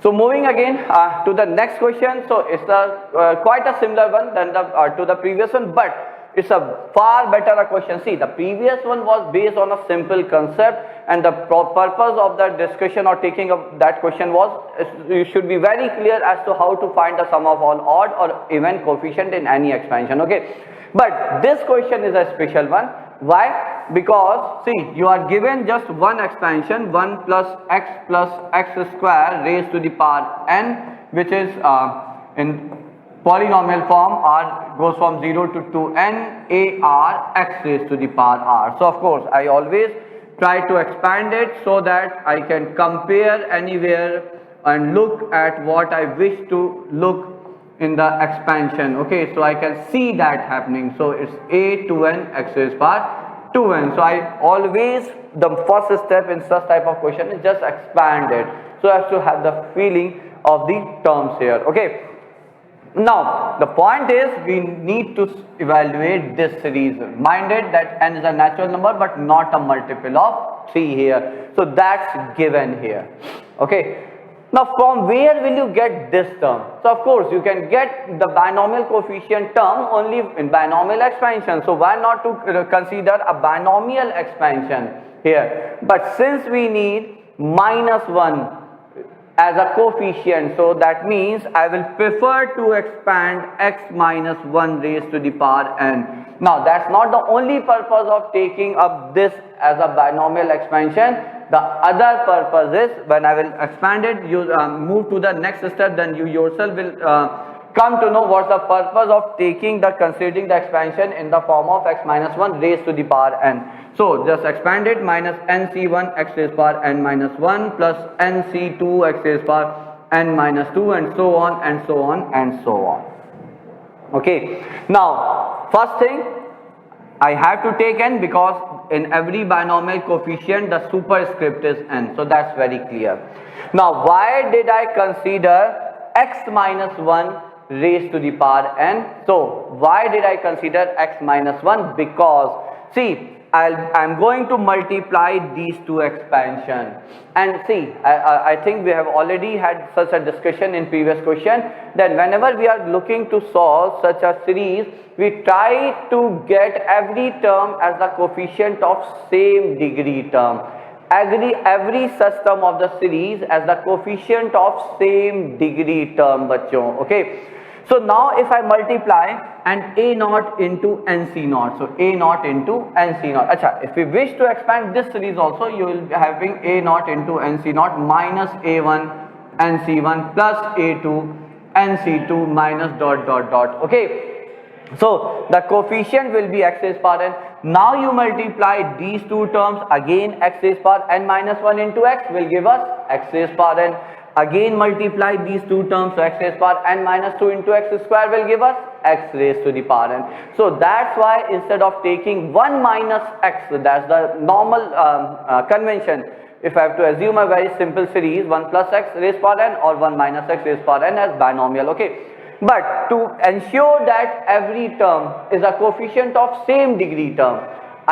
So moving again to the next question. So it's quite a similar one than to the previous one, but it's a far better question. See, the previous one was based on a simple concept, and the purpose of the discussion or taking of that question was you should be very clear as to how to find the sum of all odd or even coefficient in any expansion. Okay, but this question is a special one. Why? Because see, you are given just one expansion, 1 plus x square raised to the power n, which is in polynomial form r goes from 0 to 2n a r x raised to the power r. So of course I always try to expand it so that I can compare anywhere and look at what I wish to look in the expansion. Okay, so I can see that happening. So it's a 2n x raised power 2n. So I always, the first step in such type of question is just expand it so as to have the feeling of the terms here. Okay, now the point is we need to evaluate this series. Minded that n is a natural number but not a multiple of 3 here, so that's given here. Okay, now from where will you get this term? So of course you can get the binomial coefficient term only in binomial expansion, so why not to consider a binomial expansion here? But since we need -1 as a coefficient, so that means I will prefer to expand x minus 1 raised to the power n. Now that's not the only purpose of taking up this as a binomial expansion. The other purpose is when I will expand it, you move to the next step, then you yourself will come to know what's the purpose of considering the expansion in the form of x minus 1 raised to the power n. So just expand it, minus nc1 x raised power n minus 1 plus nc2 x raised power n minus 2, and so on and so on and so on. Okay, now first thing I have to take n because in every binomial coefficient the superscript is n, so that's very clear. Now why did I consider x minus 1 raised to the power n? So why did I consider x minus 1? Because see, I'm going to multiply these two expansion, and see, I think we have already had such a discussion in previous question that whenever we are looking to solve such a series, we try to get every term as the coefficient of same degree term. Every such term of the series as the coefficient of same degree term, bachcho. Okay, so now if I multiply and a naught into nc naught, so a naught into nc naught. Acha, if we wish to expand this series also, you will be having a naught into nc naught minus a1 nc1 plus a2 nc2 minus dot dot dot. Okay, so the coefficient will be x raised power n. Now you multiply these two terms, again x raised power n minus 1 into x will give us x raised power n. Again multiply these two terms, so x raised power n minus 2 into x square will give us x raised to the power n. So that's why instead of taking 1 minus x, that's the normal convention, if I have to assume a very simple series 1 plus x raised power n or 1 minus x raised power n as binomial. Okay, but to ensure that every term is a coefficient of same degree term,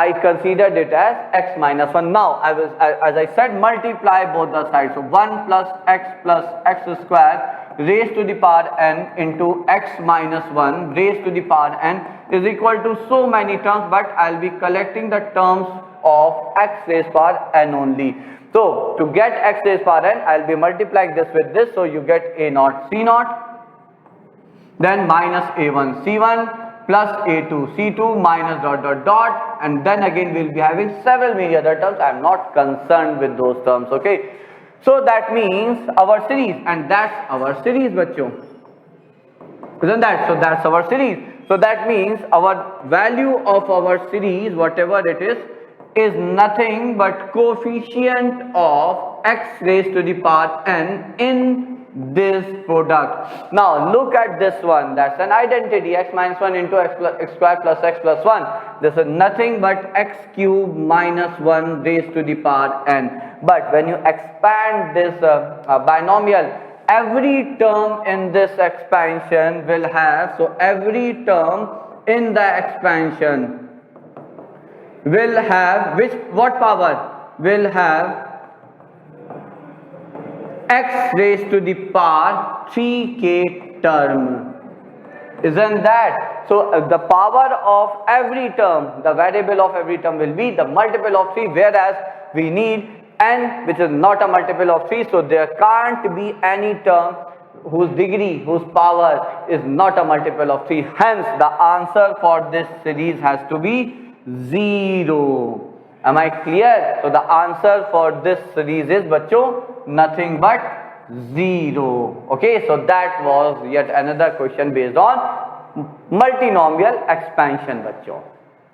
I considered it as x minus 1. Now as I said, multiply both the sides. So 1 plus x square raised to the power n into x minus 1 raised to the power n is equal to so many terms, but I'll be collecting the terms of x raised power n only. So to get x raised power n, I'll be multiplying this with this, so you get a naught c naught, then minus a1 c1 plus a2 c2 minus dot dot dot, and then again we'll be having several many other terms. I'm not concerned with those terms. Okay, so that means our series, and that's our series, bachcho, isn't that? So that's our series. So that means our value of our series, whatever it is nothing but coefficient of x raised to the power n in this product. Now look at this one, that's an identity, x minus 1 into x square plus x plus 1. This is nothing but x cube minus 1 raised to the power n. But when you expand this binomial, every term in this expansion will have, so every term in the expansion will have what power? Will have x raised to the power 3k term. Isn't that? So the power of every term, the variable of every term will be the multiple of 3, whereas we need n which is not a multiple of 3, so there can't be any term whose degree, whose power is not a multiple of 3. Hence the answer for this series has to be 0. Am I clear? So the answer for this series is bachcho nothing but 0. Okay, so that was yet another question based on multinomial expansion bachcho.